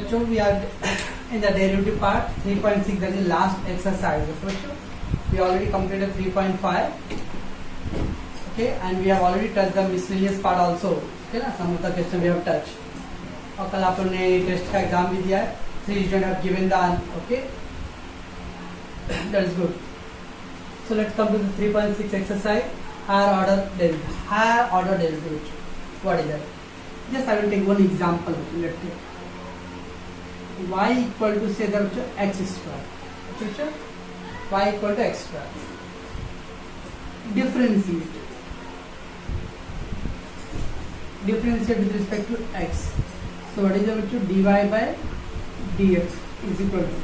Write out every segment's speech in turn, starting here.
बच्चों we are in the derivative part 3.6, that is last exercise. बच्चों we already completed 3.5, okay, and we have already touched the miscellaneous part also, okay ना, some of the question we have touched. और कल आप लोगों ने test का exam भी दिया है, 3 students have given the answer, okay, that is good. So let's come to the 3.6 exercise, higher order derivative. Higher order derivative, what is that? Just I will take one example. Let's take y equal to say that x square. Y equal to x square. Differentiate with respect to x. So what is the dy by dx is equal to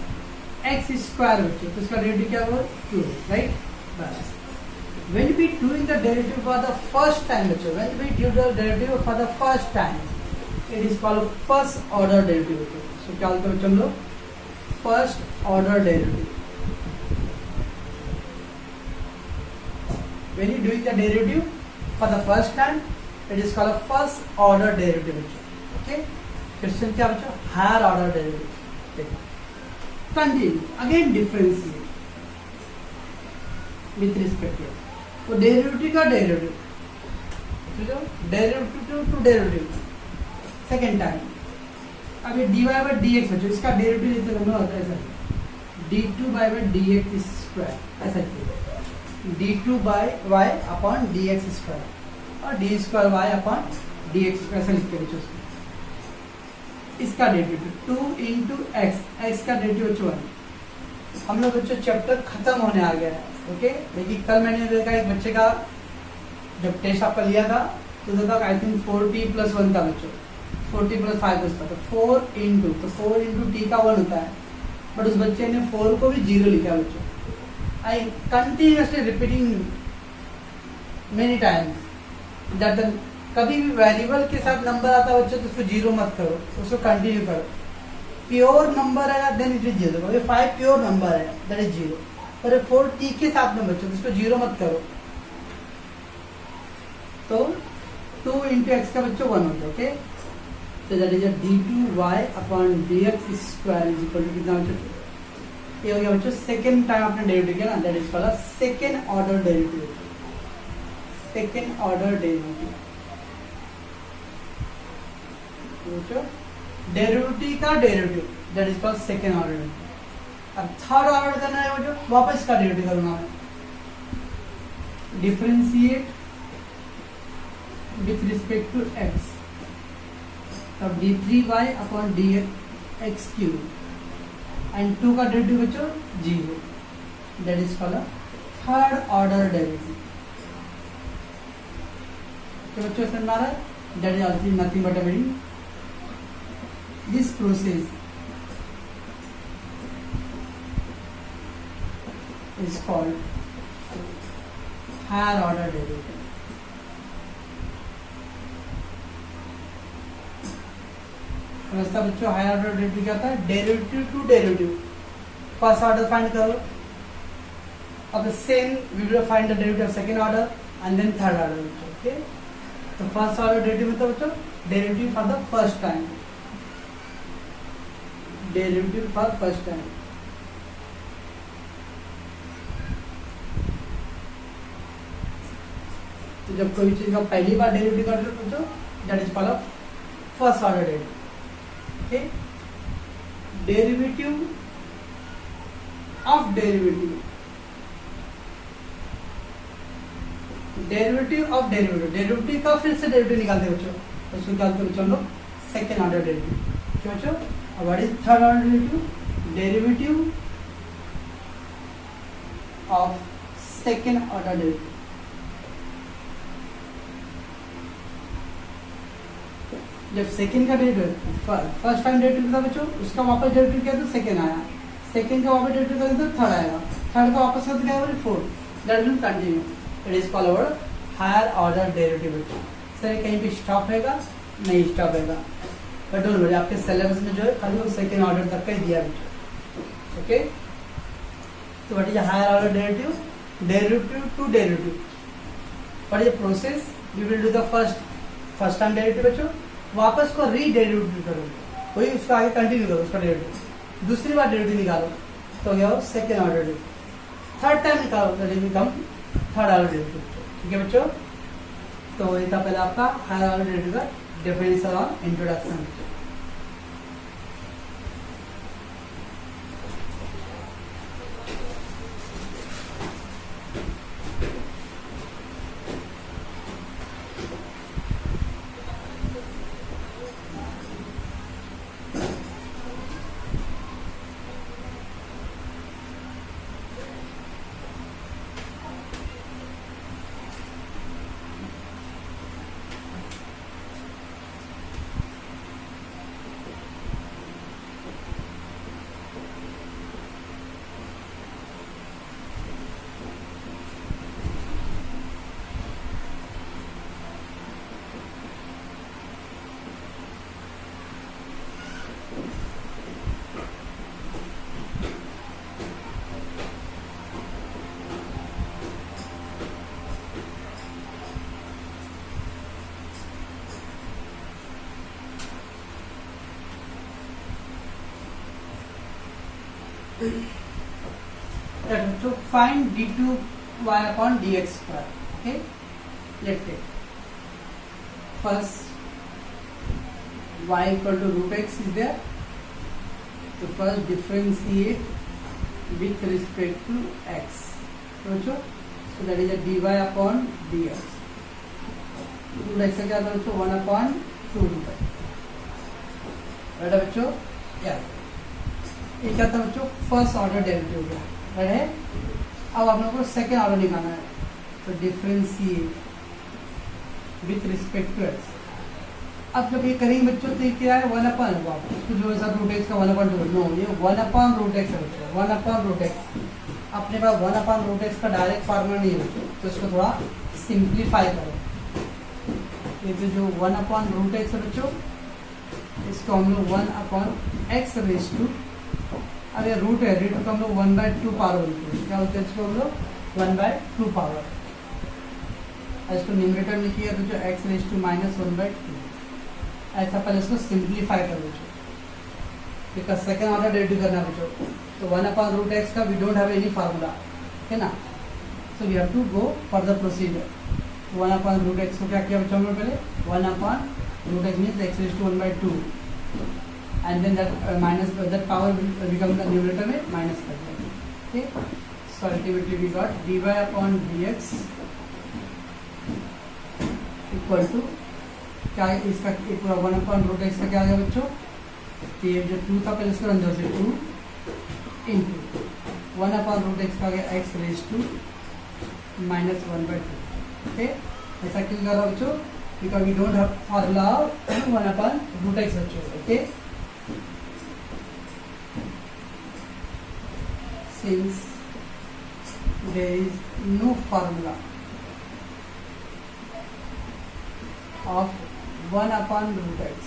x square. तो इसका derivative क्या होगा? 2, right? बस. When we doing the derivative for the first time, when we do the derivative for the first time, it is called first order derivative. So क्या बोलते हैं बच्चों लोग? First order derivative. When you doing the derivative for the first time, it is called a first order derivative. Okay? Question क्या बच्चों? Higher order derivative. Continue. Again differentiate with respect to वो derivative का derivative, derivative to derivative second time. अब ये dy by d x बच्चों, इसका derivative लेते हैं होता है ऐसा d2 by d x square, ऐसा d2 by y upon d x square और d square y upon d x square, ऐसा लिखते हैं बच्चों. इसका डेरिवेटिव 2 इंटू एक्स, एक्स का डेरिवेटिव 1. हम लोग बच्चों चैप्टर खत्म होने आ गया है. ओके, लेकिन कल मैंने देखा एक बच्चे का जब टेस्ट आपका लिया था तो देखा आई थिंक 4t + 1 था बच्चों, 40 + 5 था, तो 4 इंटू t का 1 होता है, बट उस बच्चे ने 4 को भी 0 लिखा बच्चों. I continuously repeating many times that कभी भी वेरिएबल के साथ नंबर आता है बच्चों तो उसको 0 मत करो, उसको कंटिन्यू करो. प्योर नंबर है then it is 0. 5 pure number है दैट इज 0, और 4t के साथ में बच्चों इसको 0 मत करो. तो 2 इंटू एक्स का बच्चों 1 होता है. ओके, तो that is d2y upon dx square is equal to कितना बच्चों? ये हो गया बच्चों सेकेंड टाइम आपने डेरिवेटिव किया ना, that is called second order derivative. Second order derivative derivative का derivative, that is called second order derivative. अब थर्ड ऑर्डर करना है वो जो वापस का डेरिवेटिव करूंगा मैं. Differentiate with respect to x, तब d3y अपॉन dx³ एंड 2 का डेरिवेटिव बच्चों 0, that is called third order derivative. तो बच्चों समझ आ रहा है? That is also nothing but a meaning this process is called higher order derivative. समझता बच्चों? हायर ऑर्डर डेरिवेटिव क्या होता है? Derivative to derivative. First order find करो, अब the same we will find the derivative of second order and then third order. Okay, तो first order derivative मतलब बच्चों derivative for the first time, derivative for first time. तो जब कोई चीज का पहली बार डेरिवेटिव करते हो तो that is called first order derivative. Okay, derivative of derivative, derivative of derivative, derivative का फिर से डेरिवेटिव निकालते हैं बच्चों, उसको क्या बोलते हैं बच्चों लोग? Second order derivative. क्यों बच्चों? अब what is third order derivative? Derivative of second order derivative. जब सेकेंड का डेरिवेटिव फर्स्ट टाइम डेरिवेटिव था बच्चों, उसका वापस डेरिवेटिव किया तो सेकेंड आया, सेकेंड का वापस डेरिवेटिव किया तो थर्ड आएगा, थर्ड का वापस करते क्या आएगा? Fourth. That will continue. It is called our higher order derivative बच्चों. सर कहीं पे स्टॉप होगा? नहीं स्टॉप होगा, बट डोंट वरी, आपके सिलेबस में जो है खाली वो सेकेंड ऑर्डर तक का ही दिया बच्चों. ओके, तो what is higher order derivative? Derivative to derivative. What is the process? We will do the first time derivative बच्चों, वापस को री डेरिवेटिव करोगे. वही उसका आगे कंटिन्यू करो उसका डेरिवेटिव, दूसरी बार डेरिवेटिव निकालो तो क्या हो second order derivative, third time निकालो तो it become third order derivative. ठीक है बच्चों, तो ये था पहले आपका हायर ऑर्डर डेरिवेटिव का डिफरेंशियल और introduction. So find d2y upon dx square. Okay, let's take first y equal to root x is there. So first differentiate with respect to x. So that is a dy upon dx. Root x क्या था बच्चों 1 upon 2 root x. Right है बच्चों, या ये क्या था बच्चों फर्स्ट ऑर्डर डेरिवेटिव हो गया, राइट है। अब आप लोगों को सेकेंड ऑर्डर निकालना है, तो differentiate with respect to x. अब जब ये करेंगे बच्चों तो ये क्या है 1 अपॉन होगा, उसको जो है रूट एक्स का 1 अपॉन 2, नो ये 1 अपॉन रूट एक्स है बच्चों, 1 अपॉन रूट एक्स। अपने पास 1 अपॉन रूट एक्स का डायरेक्ट फार्मूला नहीं है बच्चों, तो इसको थोड़ा सिंप्लीफाई करो। ये तो जो 1 अपॉन रूट एक्स है बच्चों, इसको हम लोग 1 अपॉन एक्स रेज टू, अब ये रूट है, रूट को हम लोग 1/2 पावर बोलते हैं, क्या बोलते हैं इसको हम लोग 1/2 पावर। इसको न्यूमरेटर में किया तो जो एक्स रेज टू माइनस 1/2, ऐसा पहले इसको सिंप्लीफाई कर बच्चों, बिकॉज सेकेंड ऑर्डर डेरिवेटिव करना बच्चों, तो 1 अपॉन रूट एक्स का we don't have any formula है ना, so we have to go for the procedure. 1 upon root x को क्या किया बच्चों हमने पहले 1 upon root x means x raise to 1/2 and then that minus that power will become the numerator में minus कर देंगे। okay, so ultimately we got dy upon dx equal to क्या है इसका पूरा 1 upon root x का क्या आ गया बच्चों, तो ये जो 2 था पहले इसको अंदर से 2 into 1 upon root x का आ गया x raised to minus 1/2। okay, ऐसा क्यों कर रहा बच्चों, because we don't have formula 1 upon root x बच्चों। okay, since there is no formula of 1 upon root x,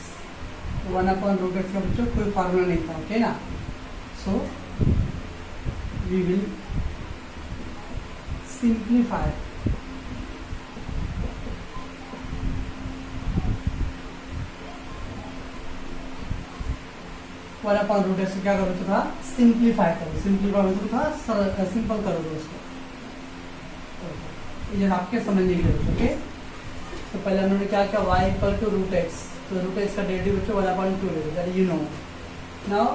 1 upon root x का बच्चों कोई फार्मूला नहीं था, ओके ना, so we will simplify one upon root x क्या करो तो था सिंप्लीफाई करो, सिंप्लीफाई मतलब था सिंपल करो दोस्तों, ये आपके समझने के लिए। ओके, तो पहले हमने क्या किया y equal to root x, तो रूट एक्स का डेरिवेटिव बच्चों 1/2 ले दैट यू नो। नाउ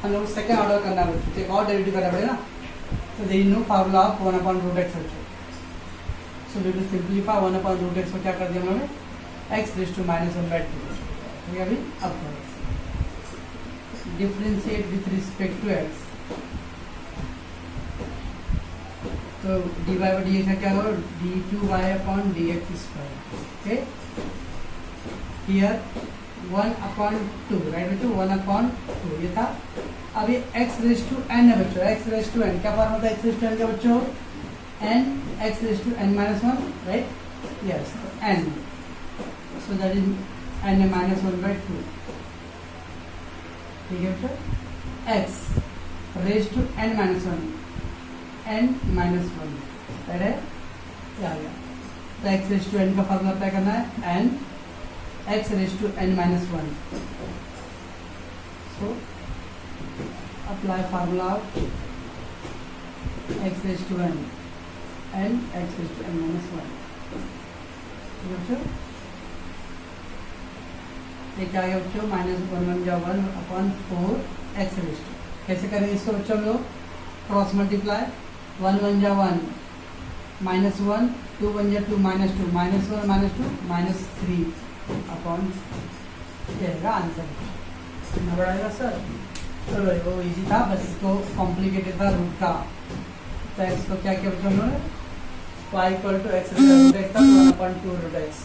हम लोग सेकंड ऑर्डर करना है बच्चों, तो एक और डेरिवेटिव करना पड़ेगा ना, तो there is no formula of 1 upon root x बच्चों, so we will simplify 1 upon root x को क्या कर दिया हमने x रेज़ टू माइनस 1/2। ठीक है, अभी अब differentiate with respect to x, तो dy बाई डी एक्स क्या होगा d2y upon dx square. Okay, here 1 upon 2 right बच्चों, 1 अपॉन 2 ये था। अब ये x रेज़ टू n है बच्चों, x रेज़ टू n क्या फॉर्म होता है x रेज़ टू n का बच्चों n x raise to n minus 1 right, yes n, so that is n minus 1/2। ठीक है बच्चों, x raise to n minus 1 n minus 1 right है, क्या आ गया, तो x रेज़ टू n का फॉर्मूला अप्लाई करना है n x raise to n minus 1 So apply formula of x raised to n and x raised to n minus 1. बच्चों ये क्या है बच्चों, -1 x raised to, कैसे करेंगे इसको बच्चों हम लोग, क्रॉस मल्टीप्लाई, 1 1 जा 1 -1, 2 1 जा 2 -2 -1 -2 -3 अपॉन, ये रहेगा आंसर। कितना बड़ा आएगा सर? चलो वो इजी था, बस इसको कॉम्प्लिकेटेड था रूट का। तो एक्स को क्या किया बच्चों हम लोगों ने, y equal to x root x था, 1/2 रूट एक्स।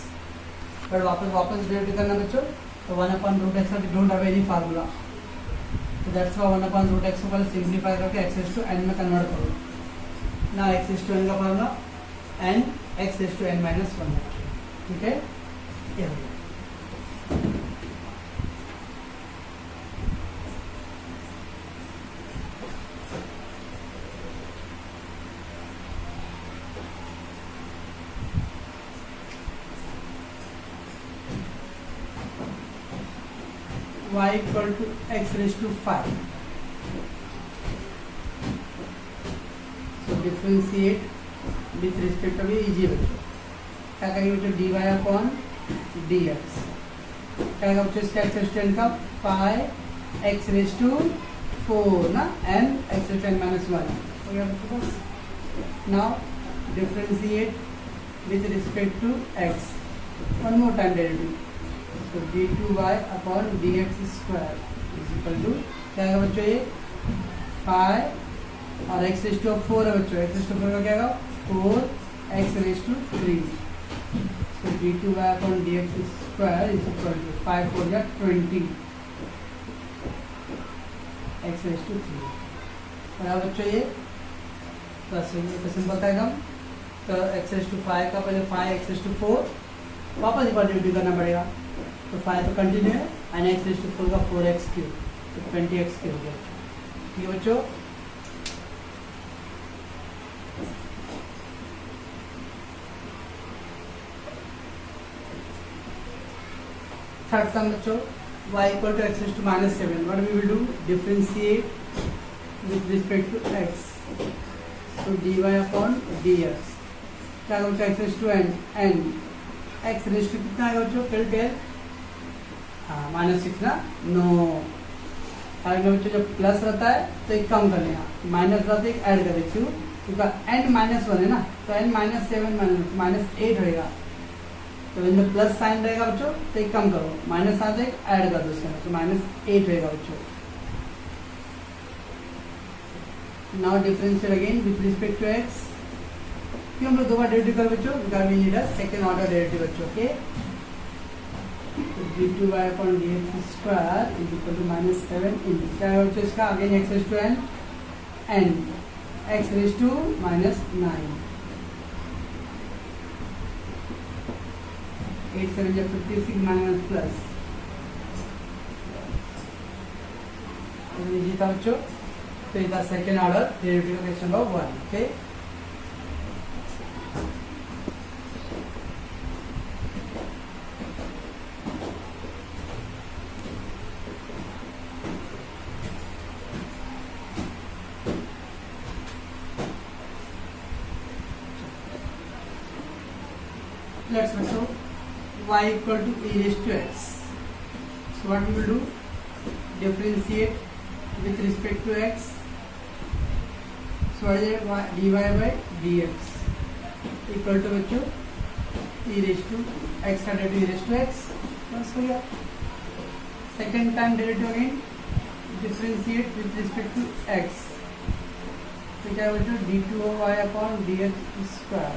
पर वापस डेरिवेटिव करना बच्चों, तो 1/√ x we don't have any formula, तो दैट्स व्हाई 1/√ x को पहले सिंपलीफाई करके x रेज़ टू n में कन्वर्ट करो ना। x रेज़ टू n का formula n x raise to n minus 1 है, ठीक है। ये हो गया। y equal to x raise to 5, so differentiate with respect, अभी इजी है बच्चों। क्या करेंगे बच्चों, dy अपॉन dx, क्या होगा बच्चों इसका x रेज़ टू n का 5x रेज़ टू 4 ना, n x raise to n minus 1 हो गया बच्चों बस। Now differentiate with respect to x, one more time derivative, तो d2y upon dx square is equal to, क्या है बच्चों ये 5 और x रेज़ टू 4 है बच्चों, x रेज़ टू 4 का क्या होगा 4x रेज़ टू 3, तो d2y upon dx square is equal to 5 4 या 20 x रेज़ टू 3। और बच्चों ये बस ये तो सिंपल था एकदम। तो x रेज़ टू 5 का पहले 5x रेज़ टू 4 वापस एक बार डिवाइड करना पड़ेगा, तो 5 तो कंटिन्यू है, एंड x रेज़ टू 4 का 4x क्यूब, तो 20x क्यूब हो गया, ठीक है बच्चों। थर्ड सम बच्चों, y equal to x raise to -7, what we will do, differentiate with respect to x, तो dy अपॉन dx, क्या होगा x raise to n x raise to कितना आएगा बच्चों, फिर -6 ना, नो बच्चों जब प्लस रहता है तो एक कम कर लेना, माइनस रहता है एक ऐड कर दे, क्यों, क्योंकि n -1 है ना, तो n -7 -8 होएगा, तो जब प्लस साइन रहेगा बच्चों तो एक कम करो, माइनस आता है एक ऐड कर दो उसके अंदर, तो -8 होएगा बच्चों। Now differentiate again with respect to x, क्यों हम लोग दो बार डेरिवेटिव कर बच्चों, because we need a second order derivative बच्चों, okay. d2y upon dx square is equal to -7 in, क्या है बच्चों इसका, again x raise to n x raise to -9, 8 7 जब 56 माइनस प्लस, इजी था बच्चों। तो इधर सेकेंड ऑर्डर डेरिवेटिव का question number 1, okay. Let's bachcho y equal to e raised to x, so what we will do, differentiate with respect to x, so what is it, dy by dx equal to बच्चों e raised to x का derivative e raised to x, बस हो गया। Second time derivative again differentiate with respect to x, तो क्या है बच्चों d2y upon dx स्क्वायर,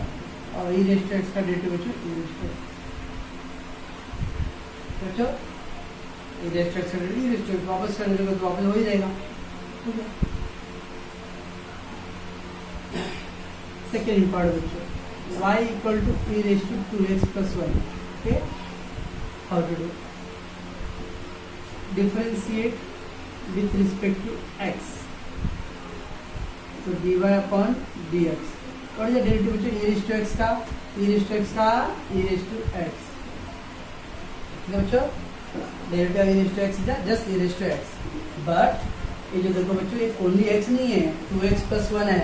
और e रेज़ टू x का डेरिवेटिव बच्चों e रेज़ टू x, बच्चों e रेज़ टू x का derivative e raise to x, वापस करने लगे तो वापस हो ही जाएगा, ठीक है। सेकेंड पार्ट बच्चों, y equal to e raise to 2x plus 1, okay. How to do, differentiate with respect to x, तो dy अपॉन dx, और ये डेरिवेटिव बच्चों e रेज़ टू x का e रेज़ टू x का e raise to x, ठीक है बच्चों। Derivative of e raise to x is just e raise to x, but ये जो देखो बच्चों ये ओनली x नहीं है, 2x plus 1 है,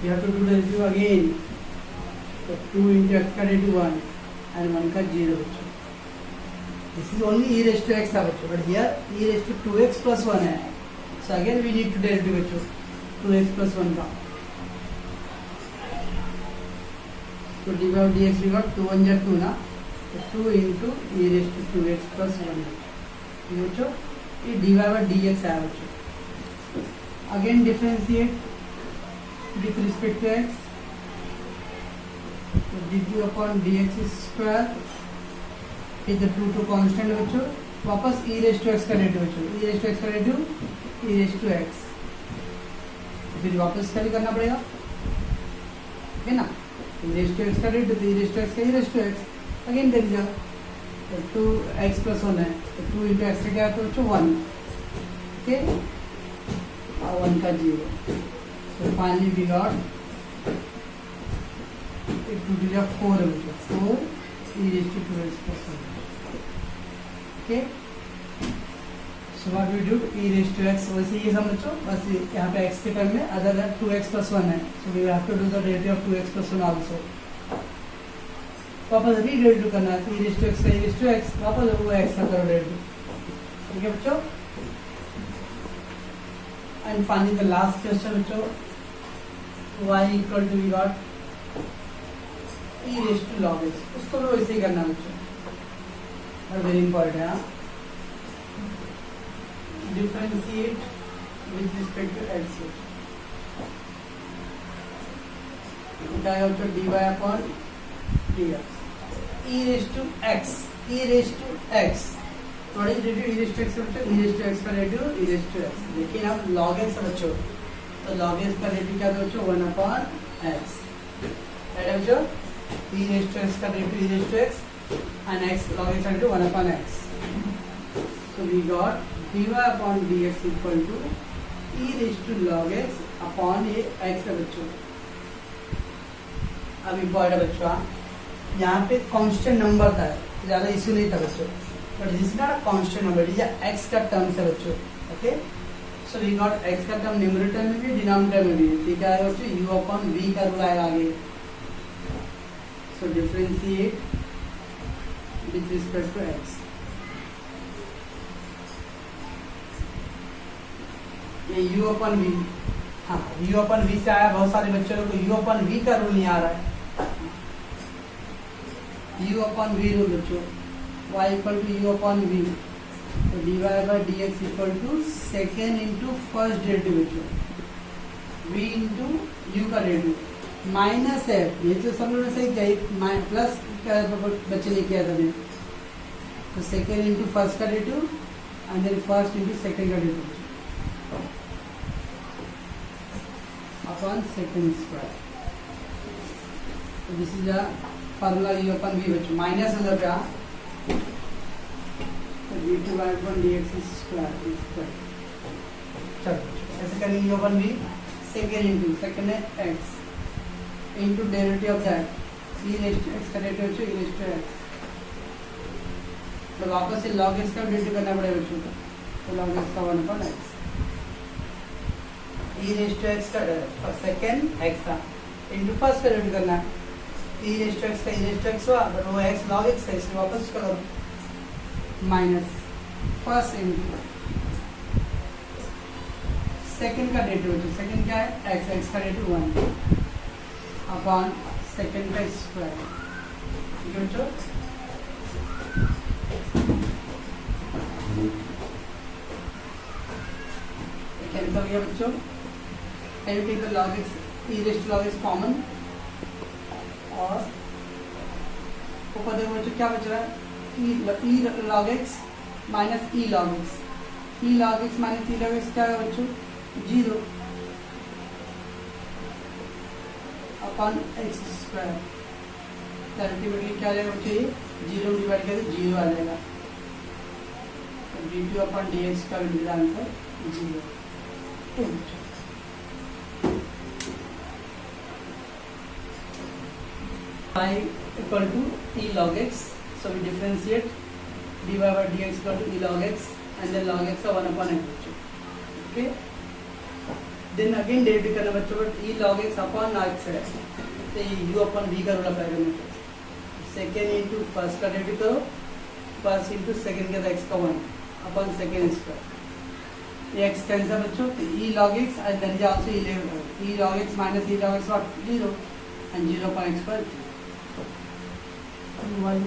you have to do derivative again, तो 2 into x का डेरिवेटिव 1 and 1 का 0 बच्चों, this is only e raised to x था बच्चों, but here e raised to 2x plus 1 है, so again we need to derivative बच्चों 2x plus 1 का, तो dy by dx we got 2 1 जा 2 ना, तो 2 into e raised to 2x plus 1 ये बच्चों ये dy by dx है बच्चों, again differentiate with respect to x, तो dt upon dx square is the two constant बच्चों, वापस e raised to x का डेरिवेटिव बच्चों, e raised to x का derivative e raised to x, तो फिर वापस कैसे करना पड़ेगा है ना, e raised to x का derivative e raised to x का e raised to x again देख लीजिए, तो 2x plus 1 है, तो 2 into x से क्या है तो बच्चों 1, ओके, और 1 का 0, so finally we got it to be 4 है बच्चों, 4 e raised to 2x plus 1, okay, so what we do e raised to x, वैसे ये सब बच्चों बस यहाँ पे x के टर्म में अदर दैन 2x plus 1 है, so we have to do the derivative of 2x plus 1 also, वापस रीडेरिवेटिव करना है, तो e raised to x का e raised to x वापस वो x का करो डेरिवेटिव, ठीक है बच्चों, and finally the last question बच्चों y equal to we got e raised to log x, उसको भी वैसे ही करना है बच्चों, और वेरी इंपॉर्टेंट है, differentiate with respect to x, क्या है बच्चों dy upon dx, e raised to x, e raised to x, थोड़ी derivative e raised to x बच्चों, e raised to x का derivative e raised to x, लेकिन अब log x बच्चों, तो log x का डेरिवेटिव क्या था बच्चों 1 upon x, राइट बच्चों, e raised to x का derivative e raised to x and x log x into 1 upon x, so we got dy upon dx equal to e raised to log x upon a x है बच्चों, अब important बच्चों यहाँ पे constant number था, ज़्यादा issue नहीं था बच्चों, but this not a constant number, it is x का टर्म्स है बच्चों, okay, so we got x का टर्म न्यूमरेटर में भी डिनोमिनेटर में भी, ठीक है बच्चों, u अपॉन v का रूल आएगा आगे, सो differentiate with respect to x, ये u अपॉन v, हाँ u अपॉन v से आया, बहुत सारे बच्चों को u अपॉन v का रूल नहीं आ रहा है, u upon v रूल बच्चों, y equal to u upon v, तो dy by dx equal to second into first derivative बच्चों, v इंटू u का डेरिवेटिव माइनस है, ये तो सब लोगों ने सही किया, प्लस बच्चे ने किया था, तो सेकेंड इंटू फर्स्ट का derivative and then first into second का डेरिवेटिव अपॉन सेकेंड स्क्वायर, तो this is a formula u upon v बच्चों, माइनस हो जाएगा तो d2 by upon dx square, चलो ऐसे करेंगे u upon v second into second है x into derivative of that e raised to x का डेरिवेटिव बच्चों e raised to x, तो वापस से log x का डेरिवेटिव करना पड़ेगा बच्चों, तो log x का 1 upon x, e raised to x का सेकेंड x था इंटू फर्स्ट का डेरिवेटिव करना है, e raised to x का e raised to x हुआ, बट वो x log x है, इसलिए वापस उसका करो माइनस फर्स्ट इंटू सेकेंड का डेरिवेटिव, सेकेंड क्या है x, x का डेरिवेटिव 1 अपॉन सेकेंड का स्क्वायर, ठीक है बच्चों, कैंसिल गया बच्चों, can you take the log x, e raised to log x common, और ऊपर देखो बच्चों क्या बच रहा है e log x minus e log x, e log x minus e log x क्या है बच्चों 0 अपॉन x स्क्वायर, अल्टीमेटली क्या आ जाएगा बच्चों, ये 0 डिवाइड करके 0 आ जाएगा, तो d2 अपॉन dx का भी मिला answer 0, y equal to e log x, so we differentiate dy by dx equal to e log x and then log x का 1 upon x बच्चों. Okay. Then again डेरिवेटिव करना बच्चों but e log x upon x है तो u upon v का rule apply करना है. Second into first का डेरिवेटिव करो, फर्स्ट इंटू सेकेंड का x का 1 upon second स्क्वायर. ये x कैंसिल बच्चों तो e log x and then is also e log x minus e log x what 0 and 0 upon x square 1.